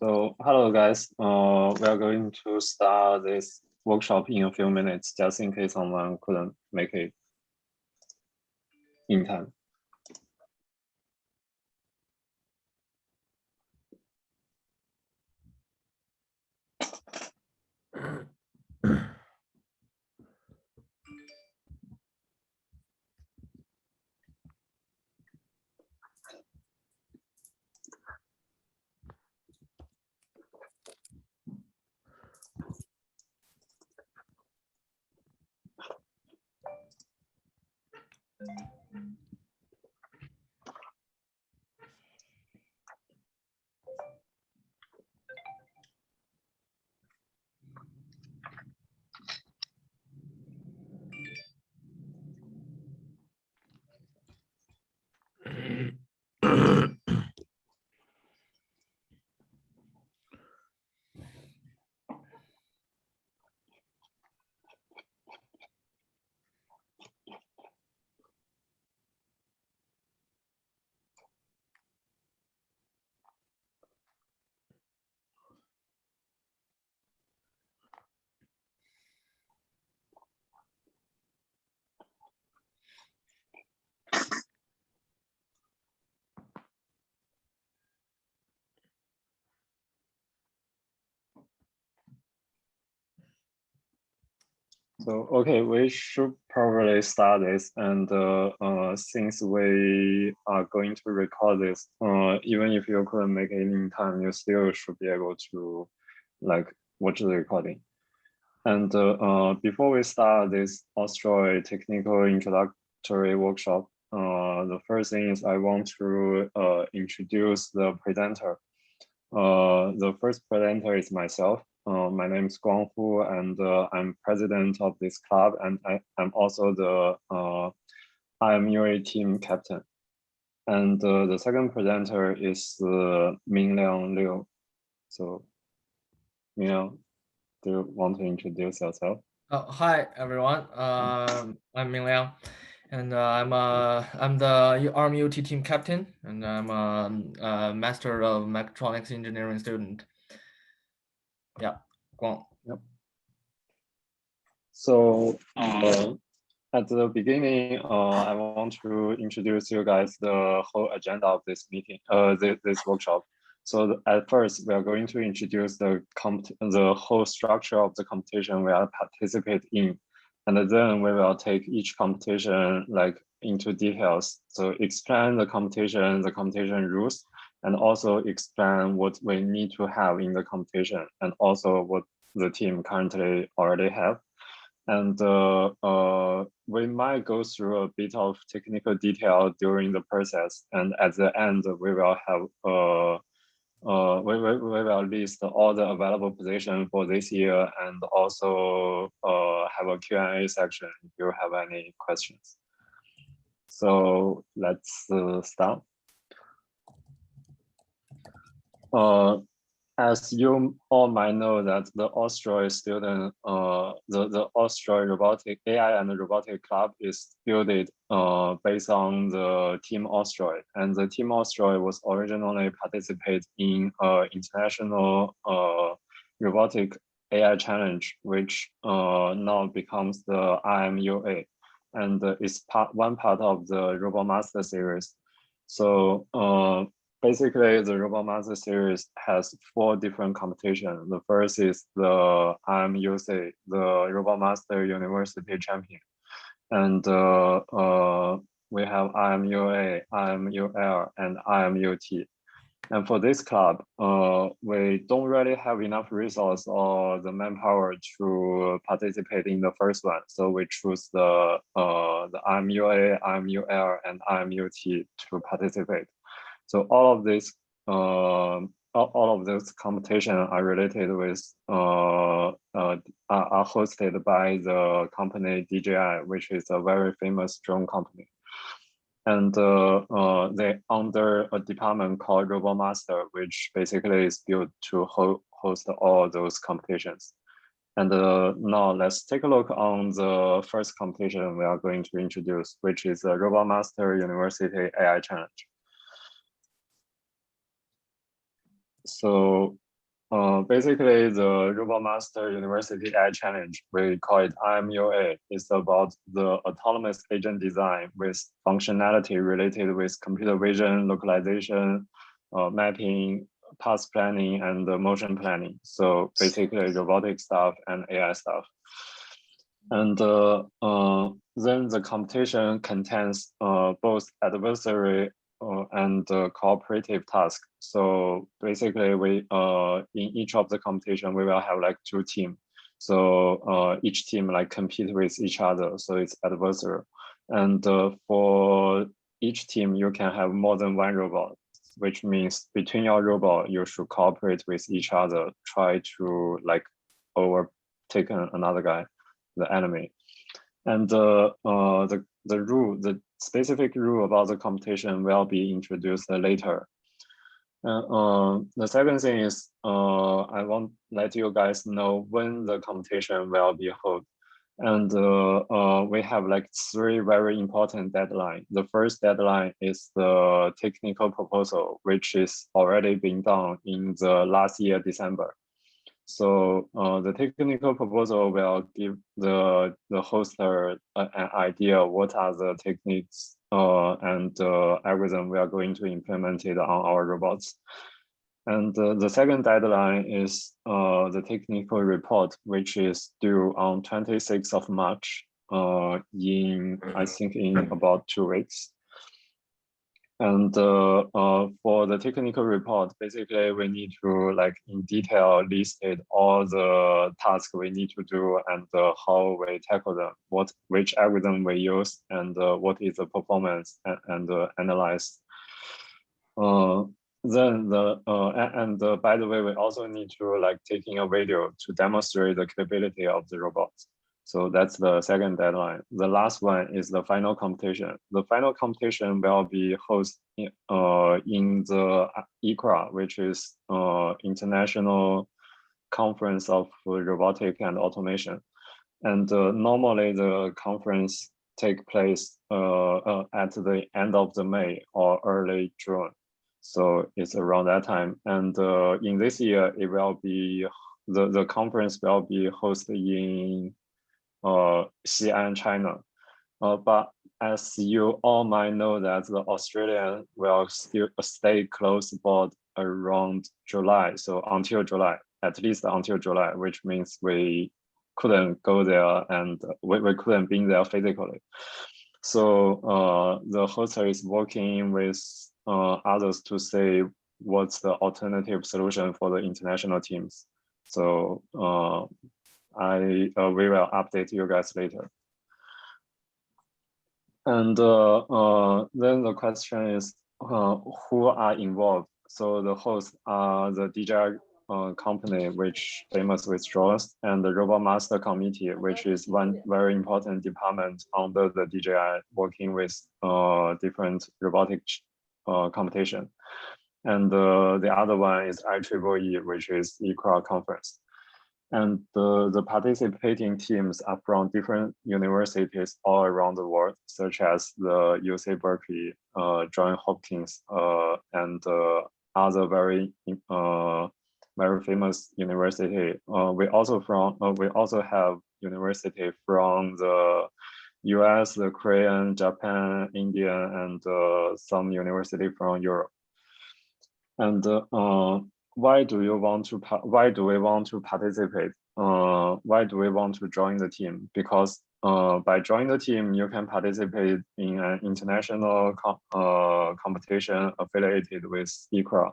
So hello guys, we are going to start this workshop in a few minutes, just in case someone couldn't make it in time. So, okay, we should probably start this. And since we are going to record this, even if you couldn't make it in time, you still should be able to watch the recording. And before we start this Ausdroid technical introductory workshop, the first thing is I want to introduce the presenter. The first presenter is myself. My name is Guangfu, and I'm president of this club, and I'm also the RMUA team captain. And the second presenter is Mingliang Liu. So, Mingliang, do you want to introduce yourself? Hi everyone. I'm Mingliang, and I'm the RMUT team captain, and I'm a Master of Mechatronics Engineering student. Yeah, Guang. Yep. So at the beginning, I want to introduce you guys the whole agenda of this meeting, this workshop. So at first, we are going to introduce the whole structure of the competition we are participate in, and then we will take each competition into details. So explain the competition rules, and also explain what we need to have in the competition, and also what the team currently already have. And we might go through a bit of technical detail during the process, and at the end we will have we will list all the available positions for this year, and also have a Q&A section if you have any questions. So let's start. As you all might know, that the Ausdroid student, the Ausdroid robotic AI and robotic club is built based on the Team Ausdroid, and the Team Ausdroid was originally participated in international robotic AI challenge, which now becomes the RMUA, and is one part of the RoboMaster series. So basically, the RoboMaster series has 4 different competitions. The first is the RMUC, the RoboMaster University Champion. And we have RMUA, RMUL, and RMUT. And for this club, we don't really have enough resource or the manpower to participate in the first one. So we choose the RMUA, RMUL, and RMUT to participate. So all of this, all of those competitions are related with, are hosted by the company DJI, which is a very famous drone company. And they under a department called RoboMaster, which basically is built to host all those competitions. And now let's take a look on the first competition we are going to introduce, which is the RoboMaster University AI Challenge. So basically the Robot Master University AI Challenge, we call it RMUA, is about the autonomous agent design with functionality related with computer vision, localization, mapping, path planning, and motion planning. So basically robotic stuff and AI stuff. And then the competition contains both adversary and cooperative tasks. So basically, we in each of the competition we will have like 2 teams. So each team like compete with each other. So it's adversary. And for each team, you can have more than 1 robot, which means between your robot, you should cooperate with each other, try to like overtake another guy, the enemy. And the specific rule about the competition will be introduced later. The second thing is I want to let you guys know when the competition will be held. And we have like 3 very important deadlines. The first deadline is the technical proposal, which is already being done in the last year, December. So the technical proposal will give the hoster an idea of what are the techniques and algorithm we are going to implement it on our robots. And the second deadline is the technical report, which is due on 26th of March I think in about 2 weeks. And for the technical report, basically we need to like in detail listed all the tasks we need to do and how we tackle them, which algorithm we use, and what is the performance and analyze. Then by the way, we also need to like taking a video to demonstrate the capability of the robot. So that's the second deadline. The last one is the final competition. The final competition will be hosted in the ICRA, which is International Conference of Robotic and Automation. And normally the conference take place at the end of the May or early June. So it's around that time. And in this year, it will be, the conference will be hosted in Xi'an, China. But as you all might know that the Australian will still stay closed board around July. So until July, at least until July, which means we couldn't go there and we couldn't be there physically. So the hoster is working with others to say what's the alternative solution for the international teams. So we will update you guys later. And then the question is who are involved? So the hosts are the DJI company, which famous with drones, and the Robot Master Committee, which is one very important department under the DJI working with different robotic competition. And the other one is IEEE, which is ICRA conference. And the participating teams are from different universities all around the world, such as the UC Berkeley, Johns Hopkins, and other very famous university. We also have university from the US, the Korean, Japan, India, and some university from Europe. And why do we want to participate? Why do we want to join the team? Because by joining the team, you can participate in an international competition affiliated with ICRA,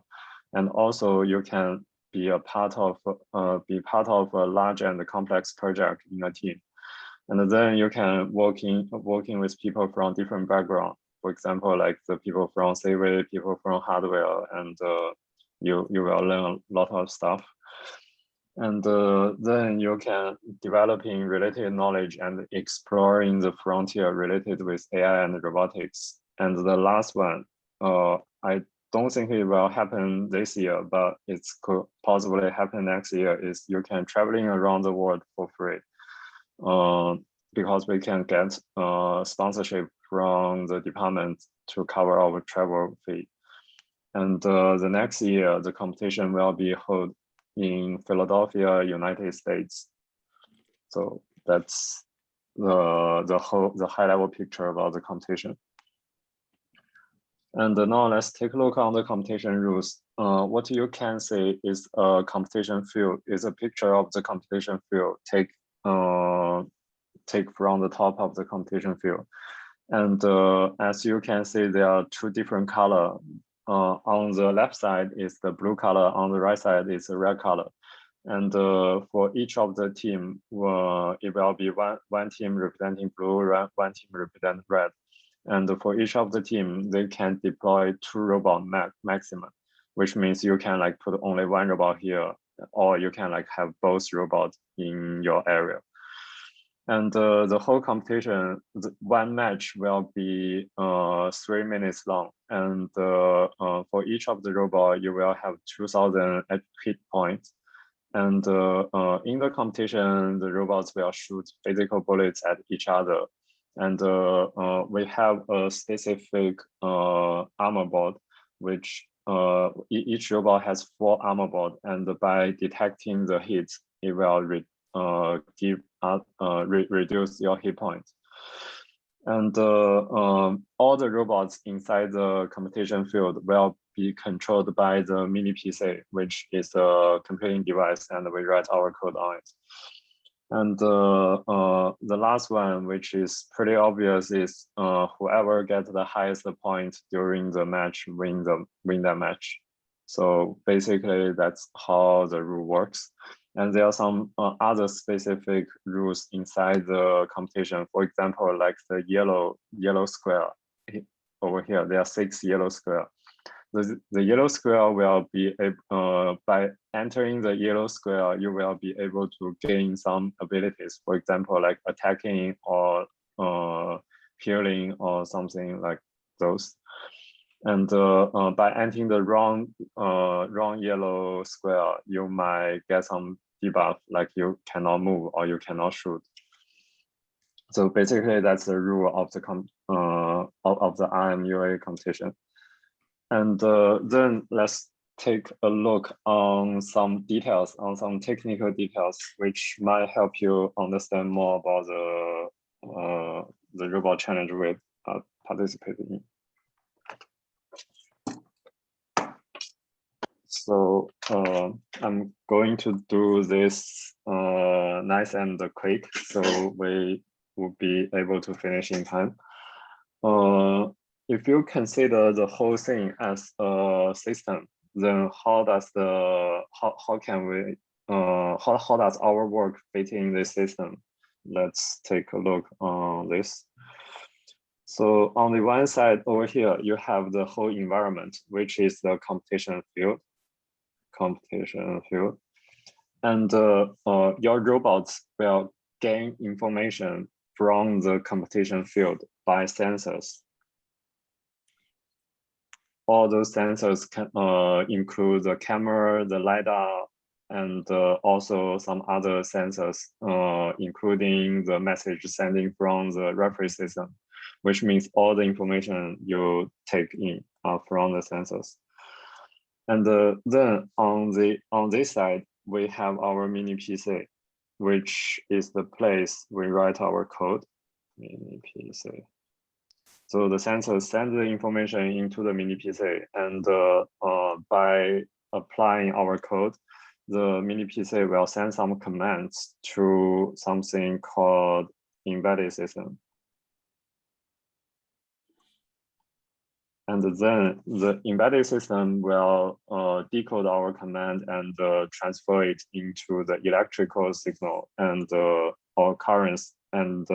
and also you can be a part of a large and complex project in a team, and then you can working with people from different backgrounds. For example, like the people from civil, people from hardware, and you will learn a lot of stuff. And then you can developing related knowledge and exploring the frontier related with AI and robotics. And the last one, I don't think it will happen this year, but it could possibly happen next year, is you can traveling around the world for free. Because we can get sponsorship from the department to cover our travel fee. And the next year, the competition will be held in Philadelphia, United States. So that's the high level picture about the computation. And now let's take a look on the computation rules. What you can see is a computation field is a picture of the computation field take from the top of the computation field. And as you can see, there are two different colors. On the left side is the blue color, on the right side is the red color. And for each of the team, it will be one team representing blue, one team representing red. And for each of the team, they can deploy 2 robot maximum, which means you can like put only 1 robot here, or you can like have both robots in your area. And the whole computation, one match will be 3 minutes long. And for each of the robot, you will have 2,000 hit points. And in the computation, the robots will shoot physical bullets at each other. And we have a specific armor board, which each robot has 4 armor board. And by detecting the hits, it will reduce your hit points. And all the robots inside the computation field will be controlled by the mini PC, which is a computing device, and we write our code on it. And the last one, which is pretty obvious, is whoever gets the highest point during the match win that match. So basically, that's how the rule works. And there are some other specific rules inside the competition. For example, like the yellow square over here, there are 6 yellow square. The yellow square will be by entering the yellow square, you will be able to gain some abilities. For example, like attacking or healing or something like those. And by entering the wrong yellow square, you might get some debuff, like you cannot move or you cannot shoot. So basically, that's the rule of the RMUA competition. And then let's take a look on some details, on some technical details, which might help you understand more about the robot challenge we participated in. So I'm going to do this nice and quick, so we will be able to finish in time. If you consider the whole thing as a system, then how does our work fit in this system? Let's take a look on this. So on the one side over here, you have the whole environment, which is the competition field. And your robots will gain information from the competition field by sensors. All those sensors can include the camera, the LiDAR, and also some other sensors, including the message sending from the referee system, which means all the information you take in from the sensors. And then on this side, we have our mini PC, which is the place we write our code, mini PC. So the sensors send the information into the mini PC, and by applying our code, the mini PC will send some commands to something called embedded system. And then the embedded system will decode our command and transfer it into the electrical signal and our currents, and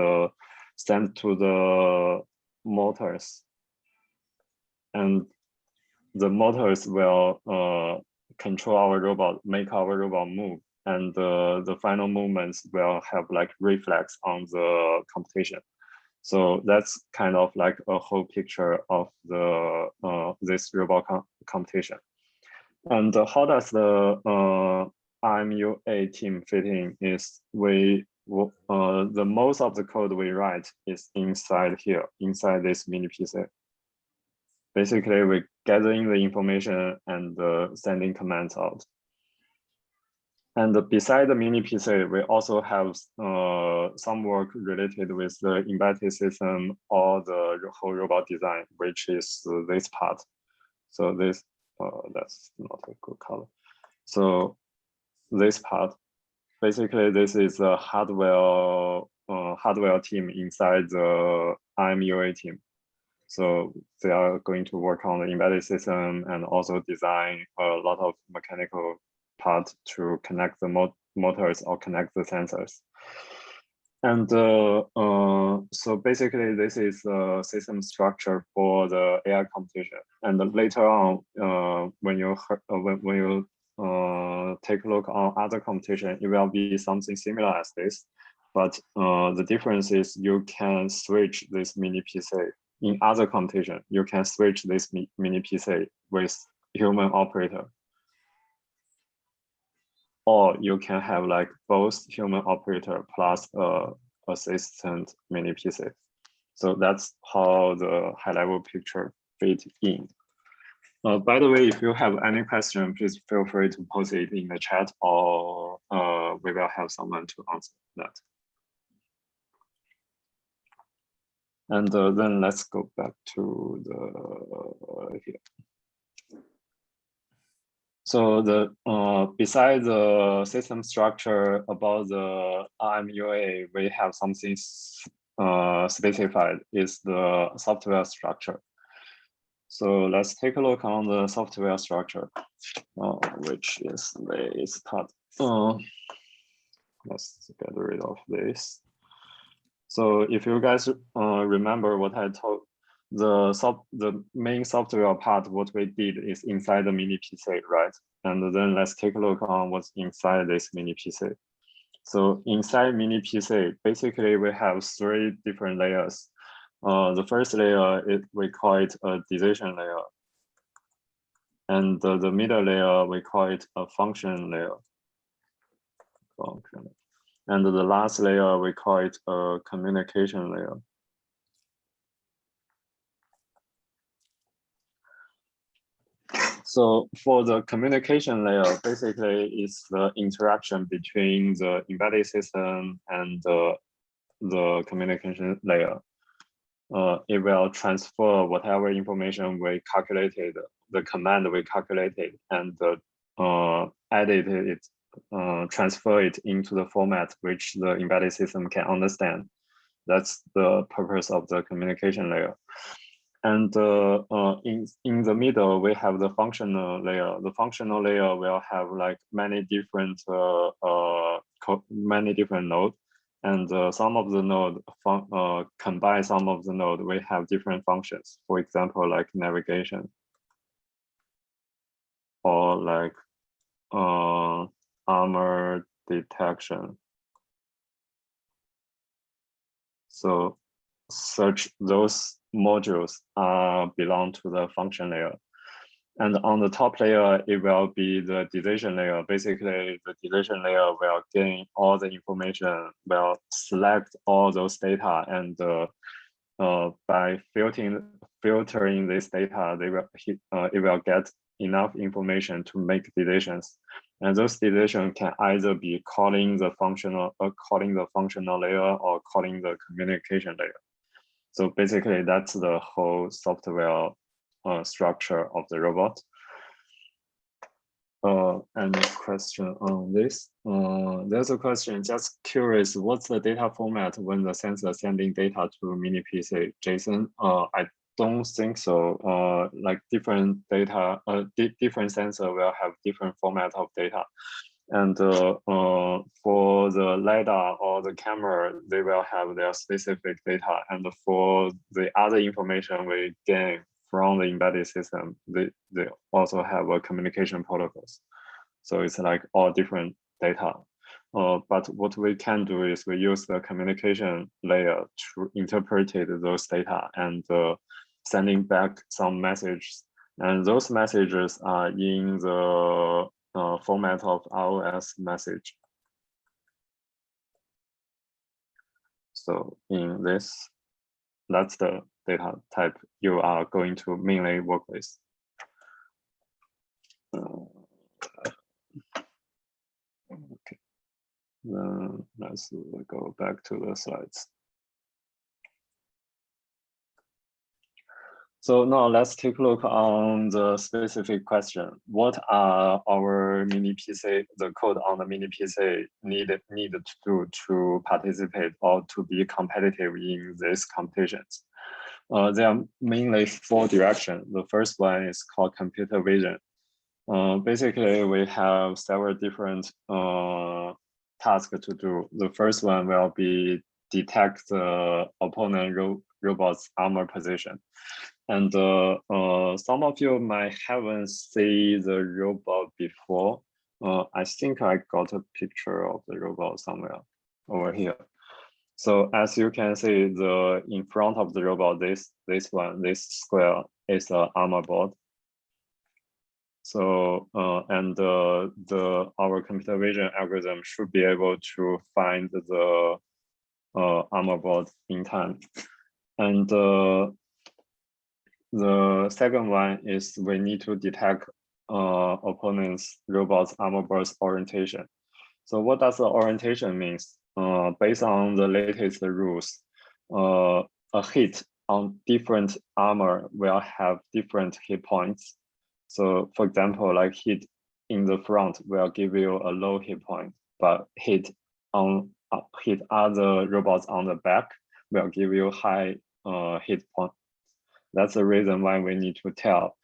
send to the motors. And the motors will control our robot, make our robot move. And the final movements will have like reflex on the competition. So that's kind of like a whole picture of the this robot competition. And how does the RMUA team fit in is the most of the code we write is inside here, inside this mini PC. Basically, we're gathering the information and sending commands out. And beside the mini PC, we also have some work related with the embedded system or the whole robot design, which is this part. So this, that's not a good color. So this part, basically this is a hardware team inside the RMUA team. So they are going to work on the embedded system and also design a lot of mechanical parts to connect the motors or connect the sensors. And so basically, this is a system structure for the AI competition. And later on, when you take a look on other competition, it will be something similar as this. But the difference is you can switch this mini PC. In other competition, you can switch this mini PC with human operator. Or you can have like both human operator plus assistant mini PC. So that's how the high level picture fit in. By the way, if you have any question, please feel free to post it in the chat, or we will have someone to answer that. And then let's go back to the here. So the besides the system structure about the RMUA, we have something specified is the software structure. So let's take a look on the software structure, which is this part. Let's get rid of this. So if you guys remember what I told, the main software part, what we did is inside the mini PC, right? And then let's take a look on what's inside this mini PC. So inside mini PC, basically we have 3 different layers. The first layer, we call it a decision layer. And the middle layer, we call it a function layer. And the last layer, we call it a communication layer. So for the communication layer, basically it's the interaction between the embedded system and the communication layer. It will transfer whatever information we calculated, the command we calculated, and edit it, transfer it into the format which the embedded system can understand. That's the purpose of the communication layer. And in the middle, we have the functional layer. The functional layer will have like many different nodes, and some of the node combine some of the node. We have different functions. For example, like navigation, or like armor detection. So those modules belong to the function layer. And on the top layer, it will be the decision layer. Basically, the decision layer will gain all the information, will select all those data, and by filtering this data, it will get enough information to make decisions. And those decisions can either be calling the functional layer or calling the communication layer. So basically, that's the whole software structure of the robot. And a question on this. There's a question, just curious, what's the data format when the sensor sending data to mini PC? Jason, I don't think so. Like different data, different sensor will have different format of data. And for the LiDAR or the camera, they will have their specific data. And for the other information we gain from the embedded system, they also have a communication protocols. So it's like all different data. But what we can do is we use the communication layer to interpret those data and sending back some messages. And those messages are in the format of ROS message. So in this, that's the data type you are going to mainly work with. Then let's go back to the slides. So now let's take a look on the specific question. What are our mini PC, the code on the mini PC needed to do to participate or to be competitive in these competitions? There are mainly 4 directions. The first one is called computer vision. Basically, we have several different tasks to do. The first one will be detect the opponent robot's armor position. And some of you might haven't seen the robot before. I think I got a picture of the robot somewhere over here. So as you can see, in front of the robot, this square is the armor board. So our computer vision algorithm should be able to find the armor board in time. And the second one is we need to detect opponent's robot's armor board's orientation. So what does the orientation means? Based on the latest rules, a hit on different armor will have different hit points. So for example, like hit in the front will give you a low hit point, but hit other robots on the back will give you high hit point. That's the reason why we need to tell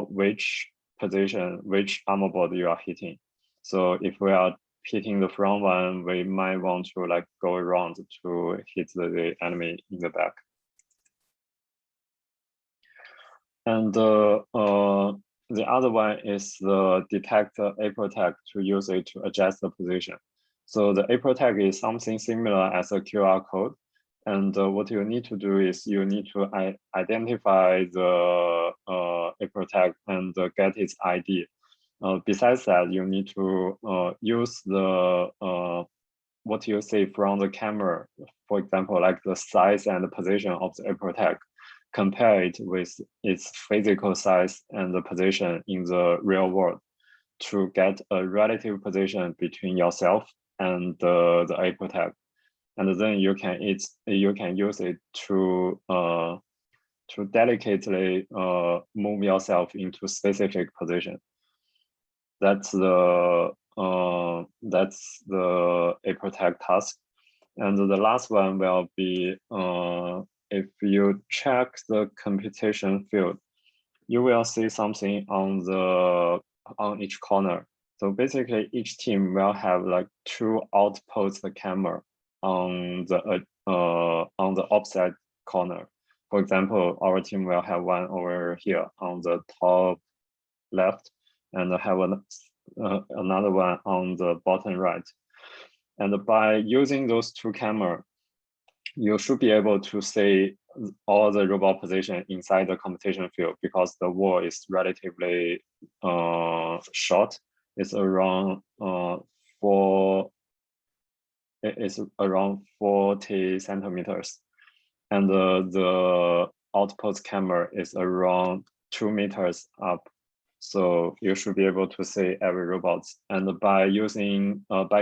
which position, which armor board you are hitting. So if we are hitting the front one, we might want to like go around to hit the enemy in the back. And the other one is the detect April tag to use it to adjust the position. So the April tag is something similar as a QR code. And what you need to do is you need to identify the April tag and get its ID. Besides that, you need to use the what you see from the camera, for example, like the size and the position of the April tag, compare it with its physical size and the position in the real world to get a relative position between yourself and the April tag. And then you can use it to delicately move yourself into specific position. That's the April tag task. And the last one will be if you check the computation field, you will see something on each corner. So basically, each team will have like 2 outpost camera on the offset corner. For example, our team will have one over here on the top left, and have another one on the bottom right. And by using those 2 cameras, you should be able to see all the robot position inside the competition field because the wall is relatively short. It's around 40 centimeters, and the outpost camera is around 2 meters up. So you should be able to see every robot. And by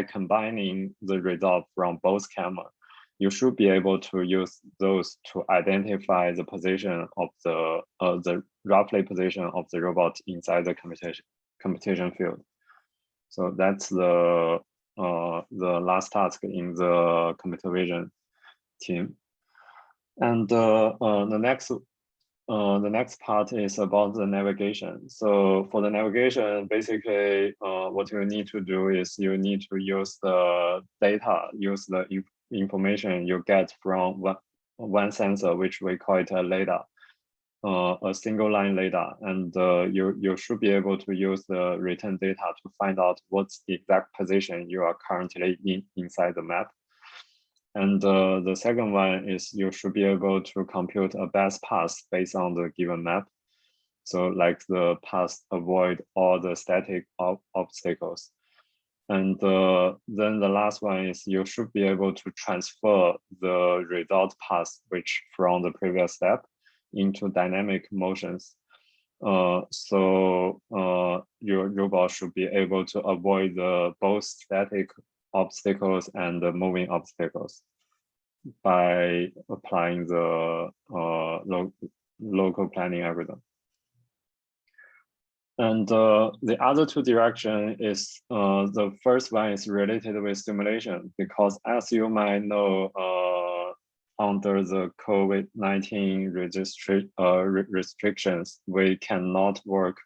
combining the result from both cameras, you should be able to use those to identify the position of the roughly position of the robot inside the competition field. So that's the last task in the computer vision team. And the next part is about the navigation. So for the navigation, basically, what you need to do is you need to use the data, use the information you get from one sensor, which we call it a LiDAR, a single line LiDAR. And you should be able to use the return data to find out what's the exact position you are currently inside the map. And the second one is you should be able to compute a best path based on the given map. So like the path avoid all the static obstacles. And then the last one is you should be able to transfer the result path which from the previous step into dynamic motions. So your robot should be able to avoid both static obstacles and moving obstacles by applying the local planning algorithm. And the other two direction is the first one is related with simulation, because as you might know, under the COVID-19 restrictions, we cannot work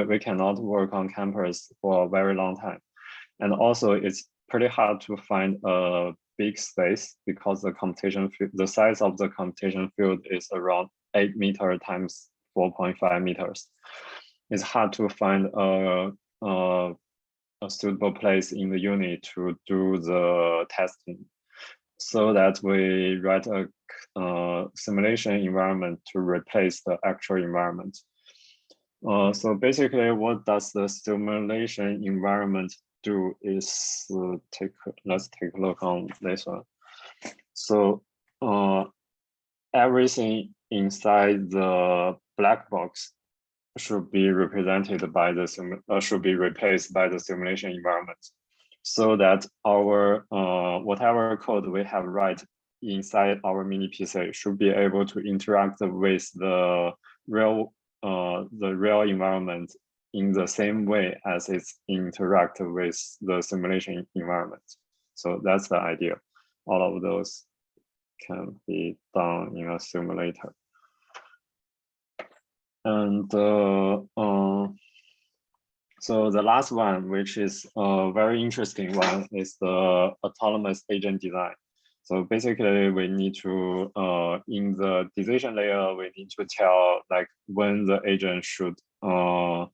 we cannot work on campus for a very long time. And also it's pretty hard to find a big space because the size of the computation field is around 8 meters times 4.5 meters. It's hard to find a suitable place in the unit to do the testing, so that we write a simulation environment to replace the actual environment. So basically, what does the simulation environment do is let's take a look on this one. So everything inside the black box should be represented by the should be replaced by the simulation environment, so that our whatever code we have write inside our mini PC should be able to interact with the real environment in the same way as it's interact with the simulation environment. So that's the idea. All of those can be done in a simulator. And so the last one, which is a very interesting one, is the autonomous agent design. So basically, we need to, in the decision layer, we need to tell like when the agent should, when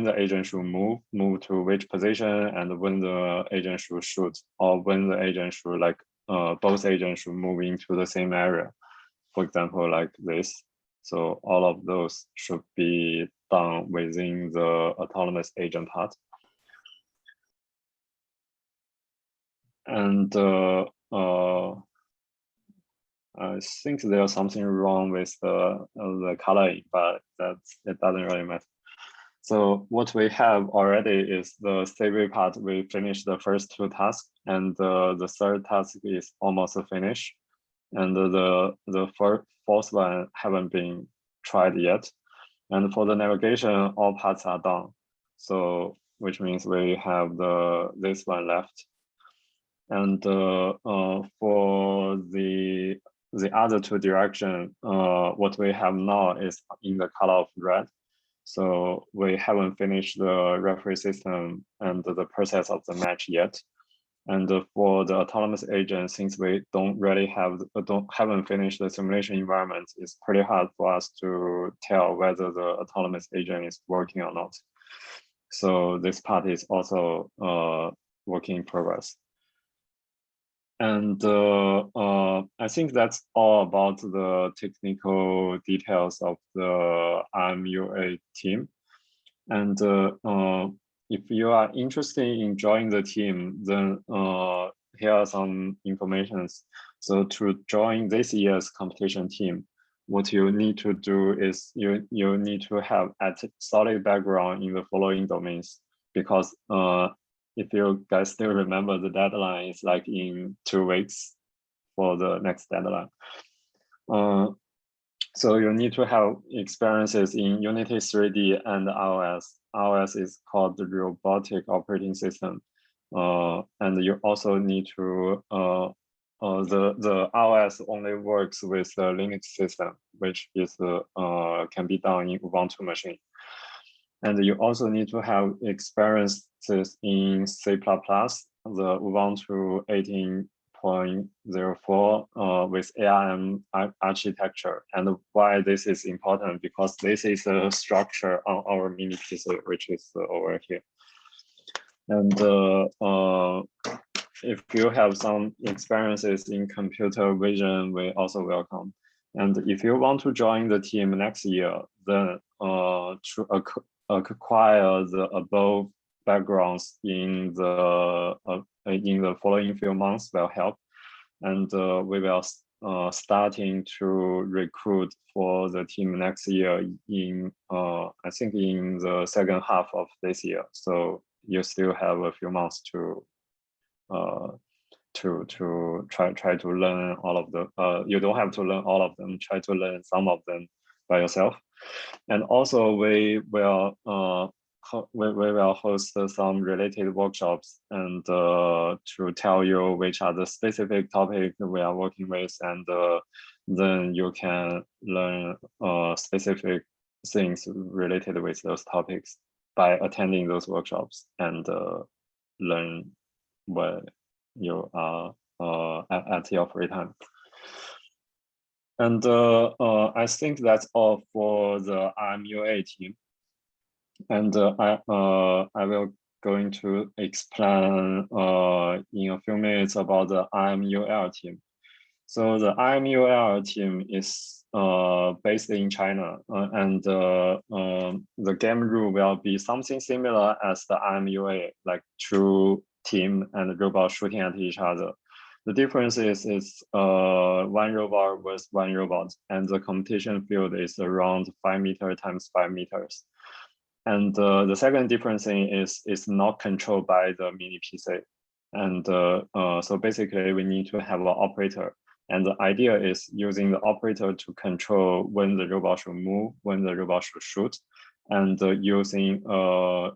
the agent should move to which position, and when the agent should shoot, or when the agent should like both agents should move into the same area. For example, like this. So all of those should be done within the autonomous agent part. And I think there's something wrong with the coloring, but it doesn't really matter. So what we have already is the CV part. We finished the first two tasks, and the third task is almost finished. And the fourth one haven't been tried yet. And for the navigation, all parts are done. So which means we have this one left. And for the other two direction, what we have now is in the color of red. So we haven't finished the referee system and the process of the match yet. And for the autonomous agent, since we haven't finished the simulation environment, it's pretty hard for us to tell whether the autonomous agent is working or not. So this part is also work in progress. And I think that's all about the technical details of the RMUA team. And if you are interested in joining the team, then here are some information. So to join this year's competition team, what you need to do is you need to have a solid background in the following domains, because if you guys still remember, the deadline is like in 2 weeks for the next deadline. So you need to have experiences in Unity 3D and iOS. iOS is called the robotic operating system. And you also need to, the iOS only works with the Linux system, which is can be done in Ubuntu machine. And you also need to have experiences in C++, the Ubuntu 18.04 with ARM architecture. And why this is important, because this is a structure on our mini PC, which is over here. And if you have some experiences in computer vision, we also welcome. And if you want to join the team next year, then to acquire the above backgrounds in the following few months will help. And we will starting to recruit for the team next year in I think in the second half of this year. So you still have a few months to try to learn all of them. You don't have to learn all of them. Try to learn some of them by yourself. And also we will host some related workshops and to tell you which are the specific topics we are working with, and then you can learn specific things related with those topics by attending those workshops and learn what you are at your free time. And I think that's all for the RMUA team. And I will going to explain in a few minutes about the RMUL team. So the RMUL team is based in China, and the game rule will be something similar as the RMUA, like two team and robot shooting at each other. The difference is one robot with one robot, and the competition field is around 5 meters times 5 meters. And the second difference thing is not controlled by the mini PC. And so basically we need to have an operator. And the idea is using the operator to control when the robot should move, when the robot should shoot, and using a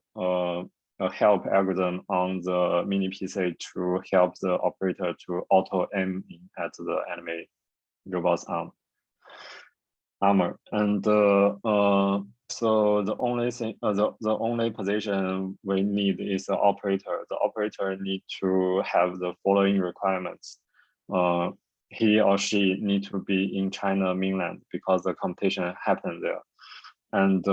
help algorithm on the mini PC to help the operator to auto aim at the enemy robot's armor. And so the only thing, the only position we need is the operator. The operator need to have the following requirements. He or she need to be in China mainland because the competition happened there. And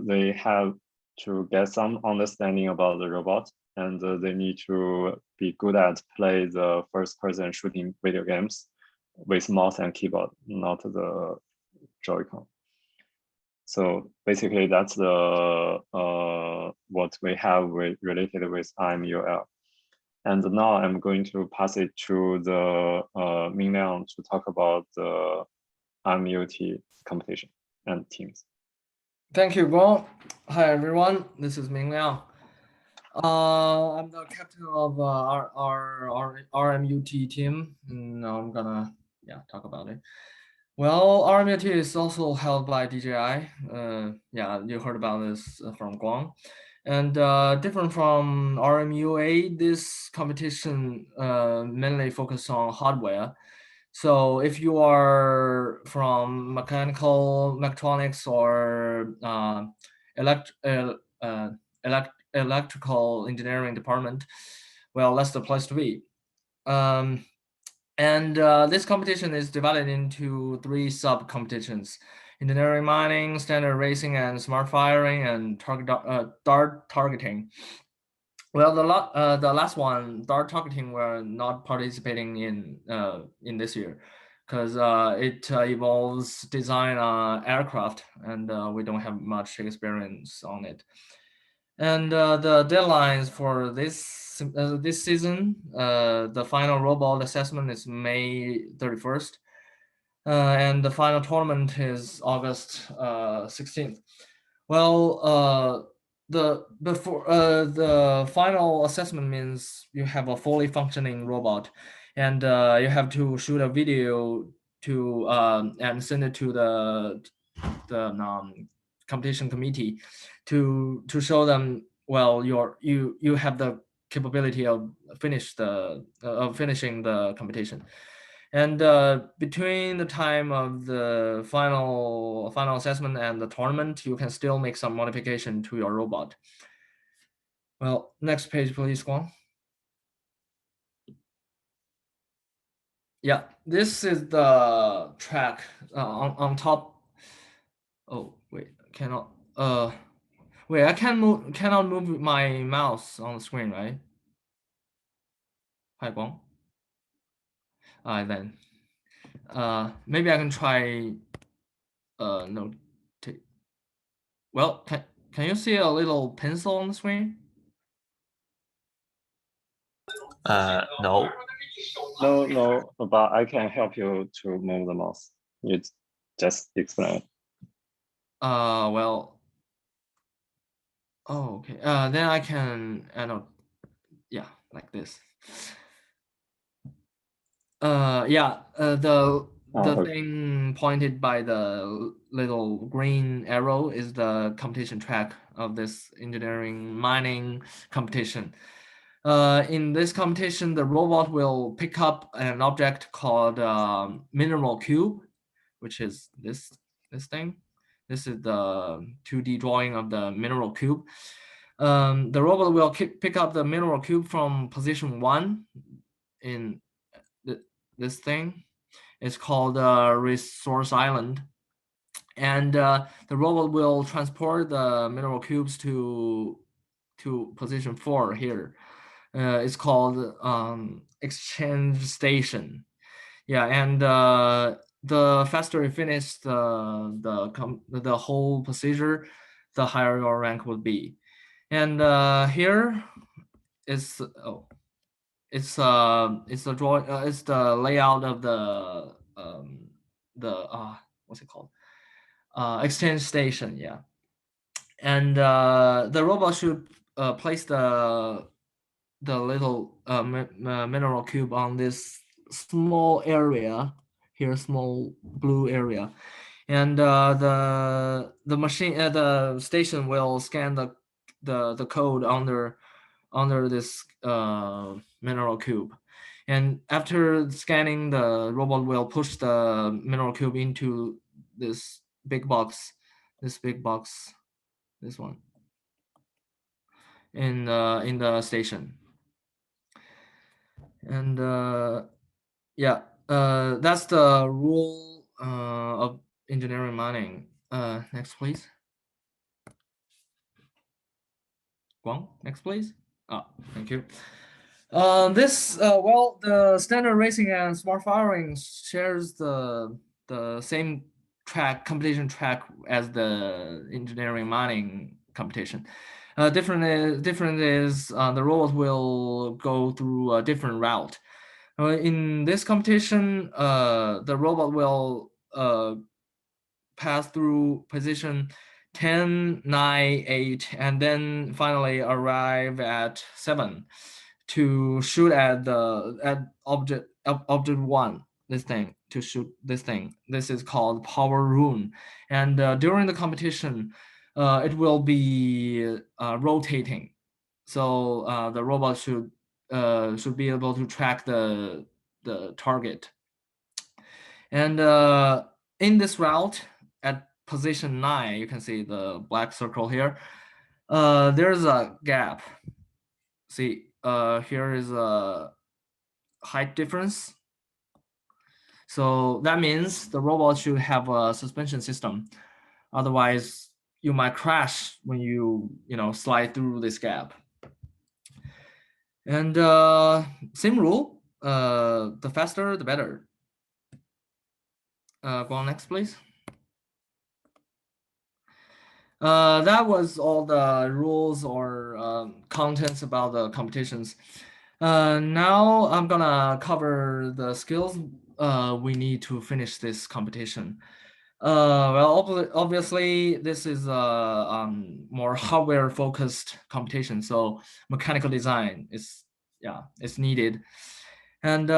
they have to get some understanding about the robot, and they need to be good at play the first-person shooting video games with mouse and keyboard, not the Joy-Con. So basically, that's the what we have related with RMUL. And now I'm going to pass it to the Ming Liang to talk about the RMUT competition and teams. Thank you, Guang. Hi, everyone. This is Ming Liang. I'm the captain of our RMUT team. Now I'm gonna talk about it. Well, RMUT is also held by DJI. Yeah, you heard about this from Guang. And different from RMUA, this competition mainly focus on hardware. So if you are from mechatronics or electrical engineering department, well, that's the place to be. And this competition is divided into 3 sub-competitions: engineering mining, standard racing, and smart firing, and dart targeting. Well, the last one, dart targeting, we're not participating in this year because it involves design aircraft, and we don't have much experience on it. And the deadlines for this season, the final robot assessment is May 31st, and the final tournament is August 16th. Well, the final assessment means you have a fully functioning robot, and you have to shoot a video to and send it to the competition committee to show them, well, you have the capability of finishing the competition. And between the time of the final assessment and the tournament, you can still make some modification to your robot. Well, next page, please, Guang. Yeah, this is the track on top. Oh wait, cannot. Wait, I cannot move my mouse on the screen, right? Hi, Guang. Then. Maybe I can try. No. Well, can you see a little pencil on the screen? No. No, but I can help you to move the mouse. You just explain. Well, Oh, okay. Then I can annotate, yeah, like this. The thing pointed by the little green arrow is the competition track of this engineering mining competition. In this competition, the robot will pick up an object called mineral cube, which is this thing. This is the 2D drawing of the mineral cube. The robot will pick up the mineral cube from position 1 in this thing. It's called Resource Island. And the robot will transport the mineral cubes to position 4 here. It's called Exchange Station. Yeah, and the faster you finish the whole procedure, the higher your rank would be. And here is it's the drawing. It's the layout of the what's it called? Exchange station. Yeah, and the robot should place the little mineral cube on this small area here, small blue area, and the machine the station will scan the code under this mineral cube. And after scanning, the robot will push the mineral cube into this big box, this one, in the station. And yeah, that's the rule of engineering mining. Next, please. Guang, next, please. Thank you. The standard racing and smart firing shares the same competition track as the engineering mining competition. Different is the robot will go through a different route. In this competition, the robot will pass through position 10, 9, 8, and then finally arrive at 7 to shoot at object 1, this thing, to shoot this thing. This is called power rune. And during the competition, it will be rotating. So the robot should be able to track the target. And in this route, at position 9, you can see the black circle here. There's a gap. See, here is a height difference. So that means the robot should have a suspension system. Otherwise, you might crash when you slide through this gap. And same rule, the faster, the better. Go on next, please. That was all the rules or contents about the competitions. Now I'm gonna cover the skills we need to finish this competition. Well, obviously this is a more hardware-focused competition, so mechanical design is needed, and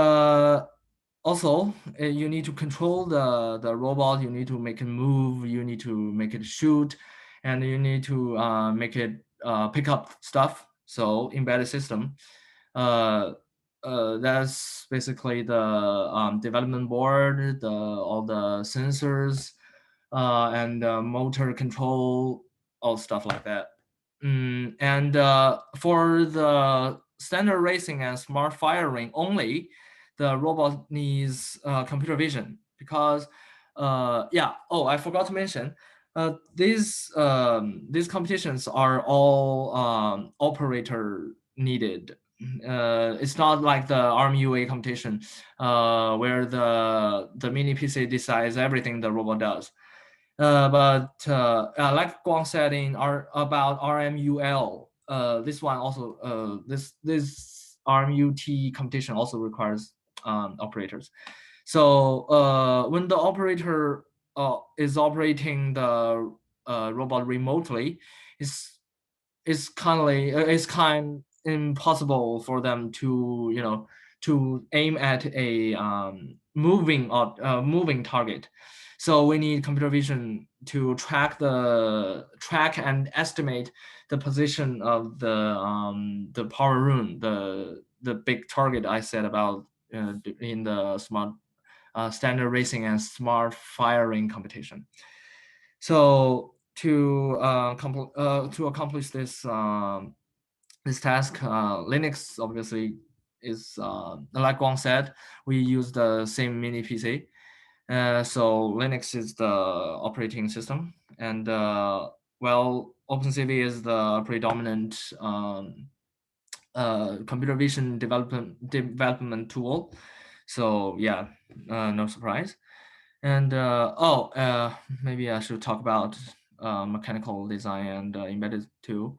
also you need to control the robot. You need to make it move. You need to make it shoot, and you need to make it pick up stuff. So embedded system. That's basically the development board, all the sensors, and motor control, all stuff like that. And for the standard racing and smart firing only, the robot needs computer vision because, I forgot to mention, these competitions are all operator needed. It's not like the RMUA competition where the mini PC decides everything the robot does. But like Guang said about RMUL, this one also this RMUT competition also requires operators. So when the operator is operating the robot remotely, it's kind impossible for them to to aim at a moving target. So we need computer vision to track and estimate the position of the power rune, the big target I said about in the smart standard racing and smart firing competition. So to accomplish this task, Linux obviously is like Guang said, we use the same mini PC. So Linux is the operating system, and well, OpenCV is the predominant computer vision development tool. So yeah, no surprise. And maybe I should talk about mechanical design and embedded too.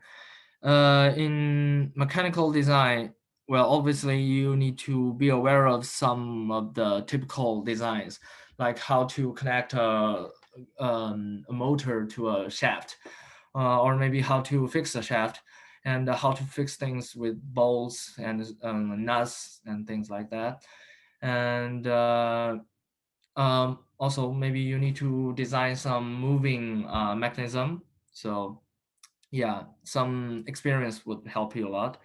In mechanical design, well, obviously you need to be aware of some of the typical designs, like how to connect a motor to a shaft, or maybe how to fix a shaft, and how to fix things with bolts and nuts and things like that. And also, maybe you need to design some moving mechanism. So yeah, some experience would help you a lot.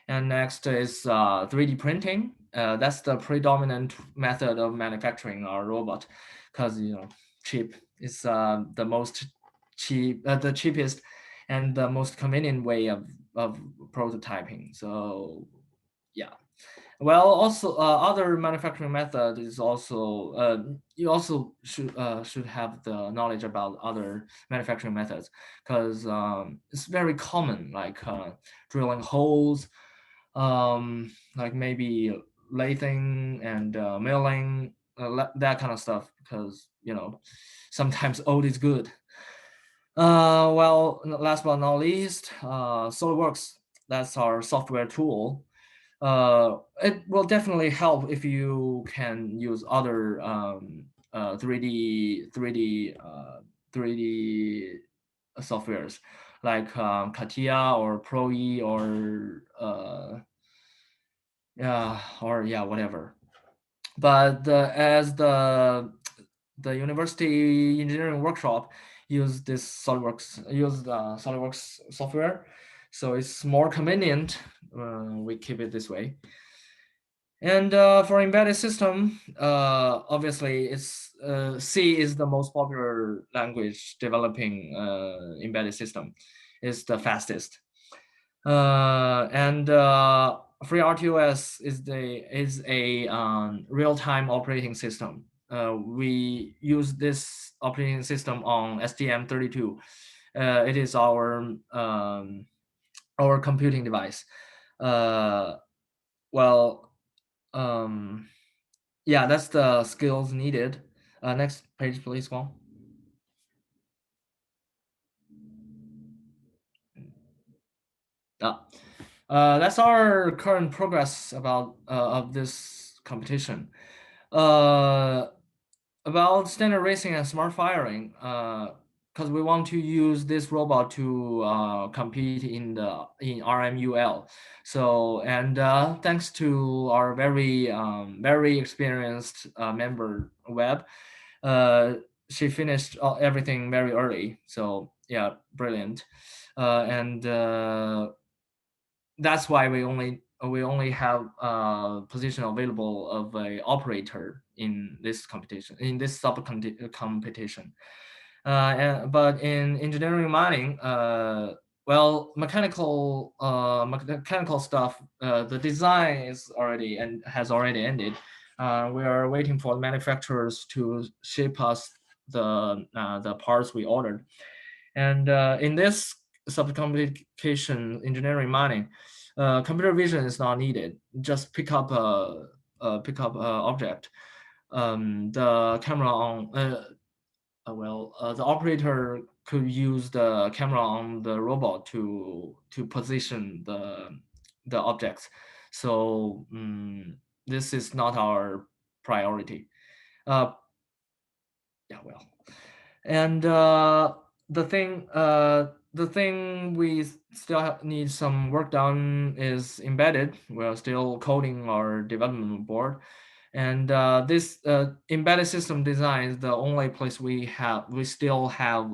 And next is 3D printing. That's the predominant method of manufacturing our robot, because cheap is the most the cheapest and the most convenient way of prototyping. So yeah. Well, also other manufacturing method is also you also should have the knowledge about other manufacturing methods, because it's very common, like drilling holes, like maybe lathing and milling, that kind of stuff, because sometimes old is good. Well, last but not least, SolidWorks, that's our software tool. It will definitely help if you can use other 3D softwares like CATIA or ProE or whatever. But as the university engineering workshop use the SolidWorks software, so it's more convenient. We keep it this way. And for embedded system, obviously it's C is the most popular language developing embedded system. It's the fastest. And FreeRTOS is a real-time operating system. We use this operating system on STM32. It is our computing device. Well, yeah, that's the skills needed. Next page, please, Guang. That's our current progress about of this competition. About standard racing and smart firing, because we want to use this robot to compete in RMUL. So, and thanks to our very experienced member Webb, she finished everything very early. So yeah, brilliant. And that's why we only have a position available of a operator in this competition, in this sub competition. But in engineering mining, well, mechanical stuff, the design is already and has already ended. We are waiting for manufacturers to ship us the parts we ordered. And in this sub-complication engineering mining, computer vision is not needed. Just pick up a object. The camera on the operator could use the camera on the robot to position the objects. So this is not our priority. Yeah, well, and the thing the thing we still need some work done is embedded. We're still coding our development board, and this embedded system design is the only place we still have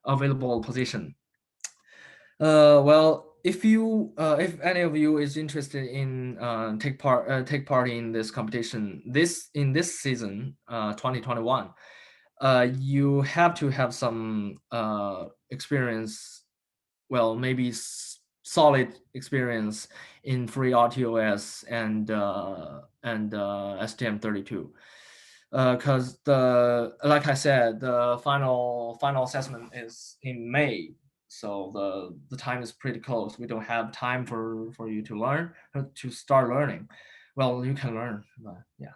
available position. Well, if any of you is interested in take part in this competition in this season 2021, you have to have some experience, well, maybe solid experience in FreeRTOS and STM32, because like I said, the final assessment is in May, so the time is pretty close. We don't have time for you to start learning. Well, you can learn, but yeah.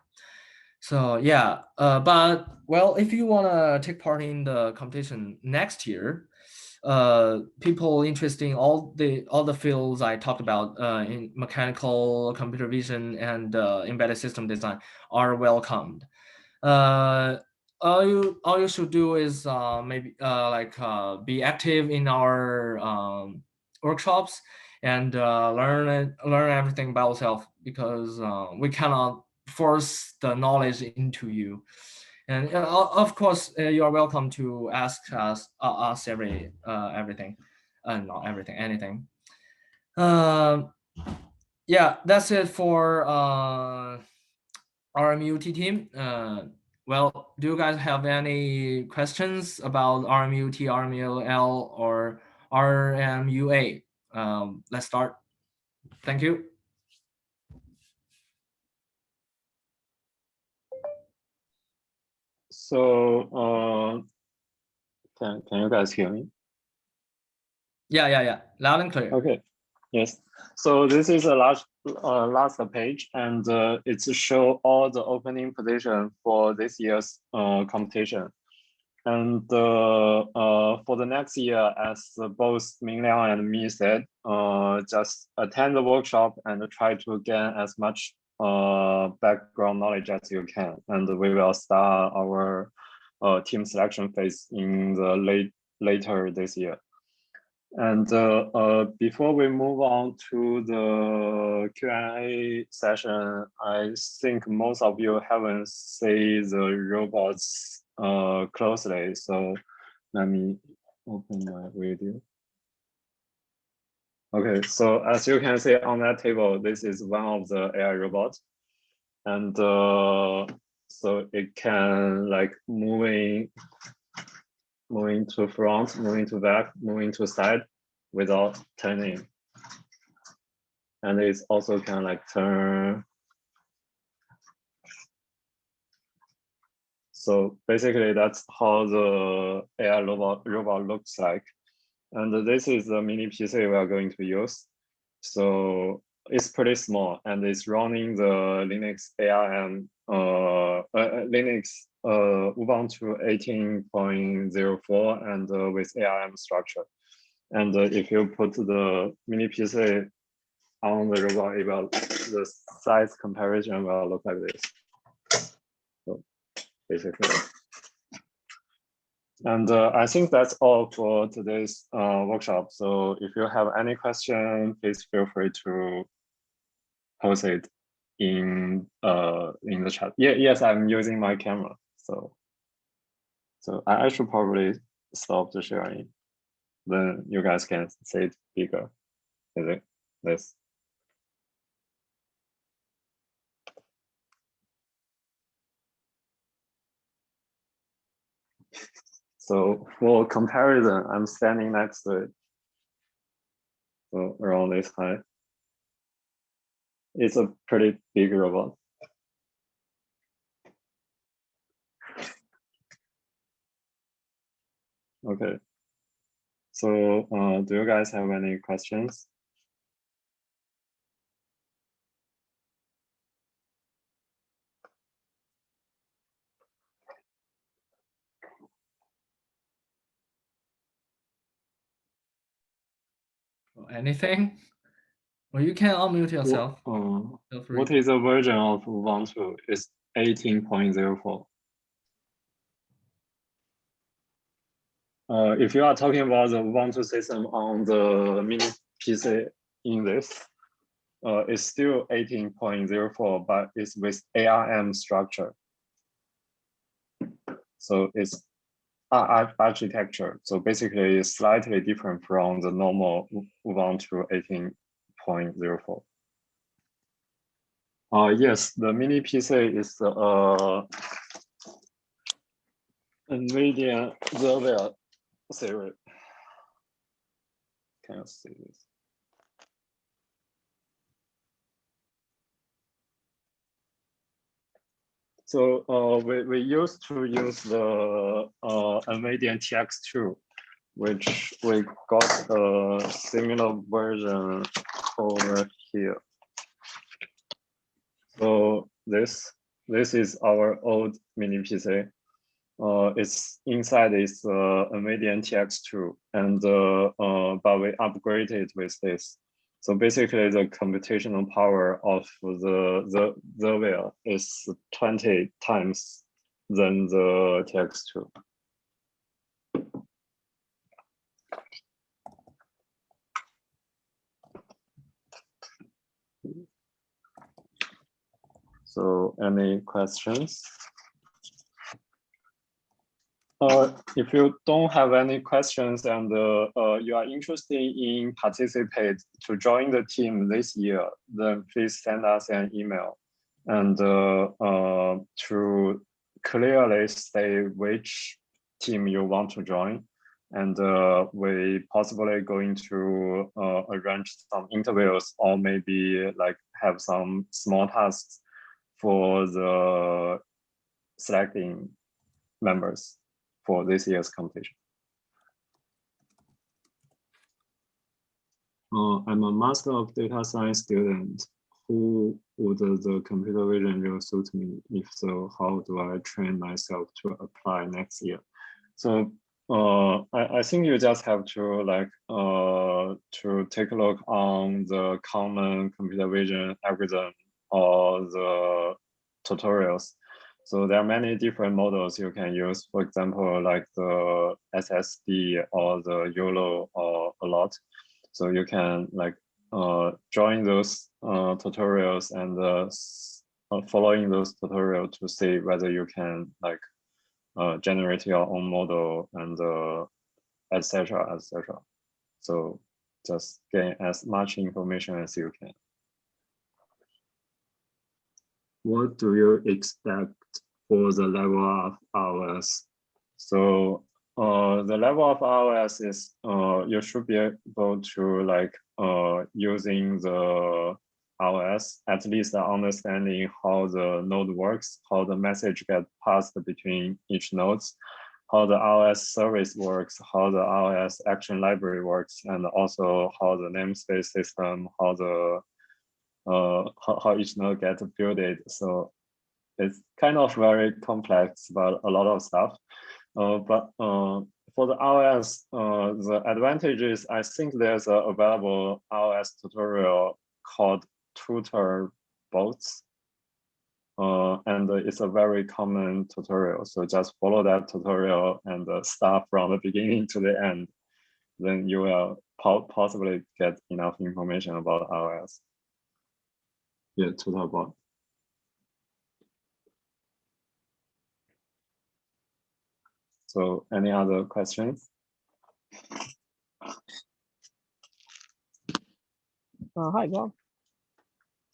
So yeah, but well, if you wanna take part in the competition next year, people interested in all the fields I talked about in mechanical, computer vision, and embedded system design are welcomed. All you should do is maybe be active in our workshops and learn everything by yourself, because we cannot force the knowledge into you. And of course, you are welcome to ask us everything, not everything, anything. Yeah, that's it for RMUT team. Well, do you guys have any questions about RMUT, RMUL, or RMUA? Let's start. Thank you. So, can you guys hear me? Yeah. Loud and clear. Okay. Yes. So this is a last page, and it's show all the opening position for this year's competition. And for the next year, as both Mingliang and me said, just attend the workshop and try to gain as much background knowledge as you can. And we will start our team selection phase in the later this year. And before we move on to the Q&A session, I think most of you haven't seen the robots closely. So let me open my video. Okay, so as you can see on that table, this is one of the AI robots. And so it can like moving to front, moving to back, moving to side without turning. And it also can like turn. So basically that's how the AI robot looks like. And this is the mini PC we are going to use. So it's pretty small and it's running the Linux ARM, Linux Ubuntu 18.04 and with ARM structure. And if you put the mini PC on the robot, the size comparison will look like this. So basically. And I think that's all for today's workshop. So if you have any question, please feel free to post it in the chat. Yeah, yes, I'm using my camera. So I should probably stop the sharing. Then you guys can see it bigger. Is it this? So for comparison, I'm standing next to it. So around this height. It's a pretty big robot. Okay. So do you guys have any questions? Anything? Well, you can unmute yourself. What is the version of Ubuntu? It's 18.04. If you are talking about the Ubuntu system on the mini PC in this, it's still 18.04, but it's with ARM structure. So it's architecture. So basically it's slightly different from the normal Ubuntu 18.04. Yes, the mini PC is NVIDIA Xavier series. Can you see this? So we used to use the NVIDIA TX2, which we got a similar version over here. So this is our old mini PC. It's inside is NVIDIA TX2, and but we upgraded with this. So basically, the computational power of the Xavier is 20 times than the TX2. So, any questions? If you don't have any questions and you are interested in participate to join the team this year, then please send us an email and to clearly state which team you want to join. And we possibly going to arrange some interviews or maybe like have some small tasks for the selecting members for this year's competition. I'm a Master of Data Science student. Who would the computer vision role suit me? If so, how do I train myself to apply next year? So I think you just have to like to take a look on the common computer vision algorithm or the tutorials. So there are many different models you can use. For example, like the SSD or the YOLO or a lot. So you can like join those tutorials and following those tutorials to see whether you can like generate your own model and etc. etc. So just gain as much information as you can. What do you expect for the level of hours? So the level of hours is you should be able to like using the ROS, at least understanding how the node works, how the message gets passed between each nodes, how the ROS service works, how the ROS action library works, and also how the namespace system, how the how each node gets built. So it's kind of very complex, but a lot of stuff. But for the ROS, the advantage is I think there's a available ROS tutorial called Tutor Bots. And it's a very common tutorial. So just follow that tutorial and start from the beginning to the end. Then you will possibly get enough information about ROS. Yeah, Tutor Bot. So any other questions? Hi, Bob.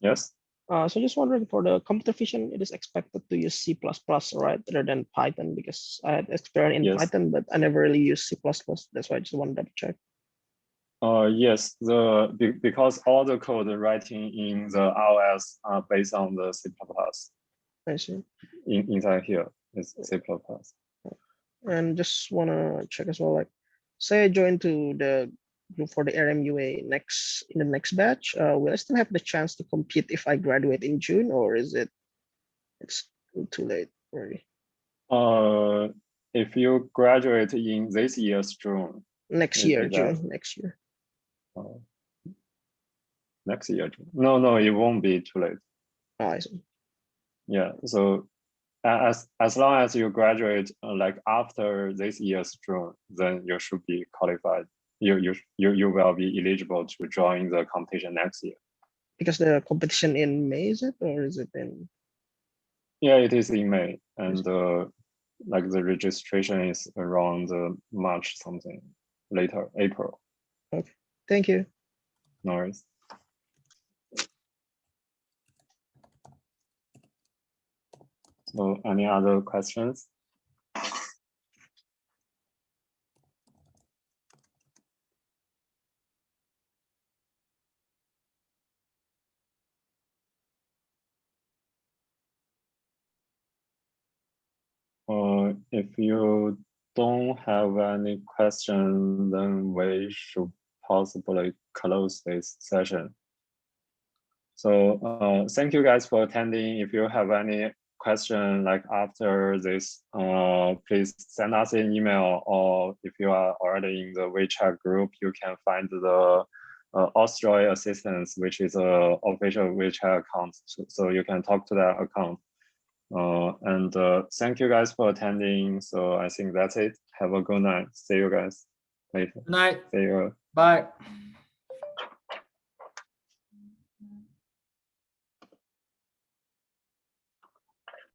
Yes. So just wondering, for the computer vision, it is expected to use C++, right, rather than Python, because I had experience in Python, but I never really used C++. That's why I just wanted to check. Yes, because all the code writing in the ROS are based on the C++. I see. Inside here is C++. And just want to check as well, like, say I join to the group for the RMUA in the next batch, will I still have the chance to compete if I graduate in June, or is it's too late already? If you graduate in this year's June. Next year, June, next year. Next year, June. No, it won't be too late. Oh, I see. Yeah, so as long as you graduate like after this year's June, then you should be qualified. You will be eligible to join the competition next year. Because the competition in May, is it, or is it in? Yeah, it is in May, and like the registration is around March something later, April. Okay, thank you. No worries. So any other questions? If you don't have any question, then we should possibly close this session. So thank you guys for attending. If you have any question like after this, please send us an email, or if you are already in the WeChat group, you can find the Ausdroid assistance, which is a official WeChat account. So you can talk to that account. And thank you guys for attending. So I think that's it. Have a good night. See you guys later. Good night. See you. Bye.